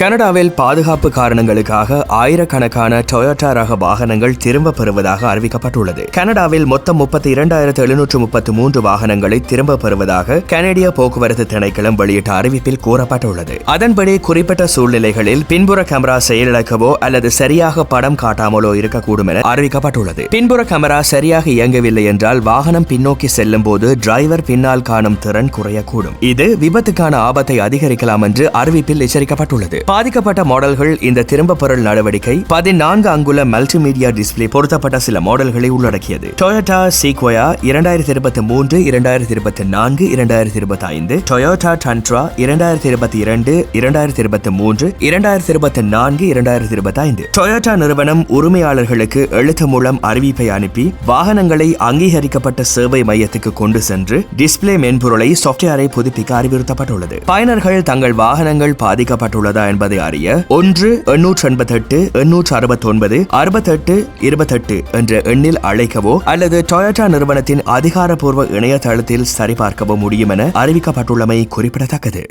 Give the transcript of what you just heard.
கனடாவில் பாதுகாப்பு காரணங்களுக்காக ஆயிரக்கணக்கான டொயோட்டா ரக வாகனங்கள் திரும்பப் பெறுவதாக அறிவிக்கப்பட்டுள்ளது. கனடாவில் மொத்தம் 32,733 வாகனங்களை திரும்பப் பெறுவதாக கனடிய போக்குவரத்து திணைக்களம் வெளியிட்ட அறிவிப்பில் கூறப்பட்டுள்ளது. அதன்படி குறிப்பிட்ட சூழ்நிலைகளில் பின்புற கேமரா செயலிழக்கவோ அல்லது சரியாக படம் காட்டாமலோ இருக்கக்கூடும் என அறிவிக்கப்பட்டுள்ளது. பின்புற கேமரா சரியாக இயங்கவில்லை என்றால் வாகனம் பின்னோக்கி செல்லும் போது டிரைவர் பின்னால் காணும் திறன் குறையக்கூடும். இது விபத்துக்கான ஆபத்தை அதிகரிக்கலாம் என்று அறிவிப்பில் எச்சரிக்கப்பட்டுள்ளது. பாதிக்கப்பட்ட மாடல்கள் இந்த திரும்ப பெறல் நடவடிக்கை 14 அங்குல மல்டிமீடியா டிஸ்பிளே பொருத்தப்பட்ட சில மாடல்களை உள்ளடக்கியது. Toyota Sequoia 2023, 2024, 2025, Toyota Tundra 2022, 2023, 2024, 2025. Toyota நிறுவனம் உரிமையாளர்களுக்கு எழுத்து மூலம் அறிவிப்பை அனுப்பி வாகனங்களை அங்கீகரிக்கப்பட்ட சேவை மையத்துக்கு கொண்டு சென்று டிஸ்பிளே மென்பொருளை சாப்ட்வேரை புதுப்பிக்க அறிவுறுத்தப்பட்டுள்ளது. பயனர்கள் தங்கள் வாகனங்கள் பாதிக்கப்பட்டுள்ளதா என்பதை அறிய 1-889-869-6828 என்ற எண்ணில் அழைக்கவோ அல்லது டொயோட்டா நிறுவனத்தின் அதிகாரப்பூர்வ இணையதளத்தில் சரிபார்க்கவோ முடியும் என அறிவிக்கப்பட்டுள்ளமை குறிப்பிடத்தக்கது.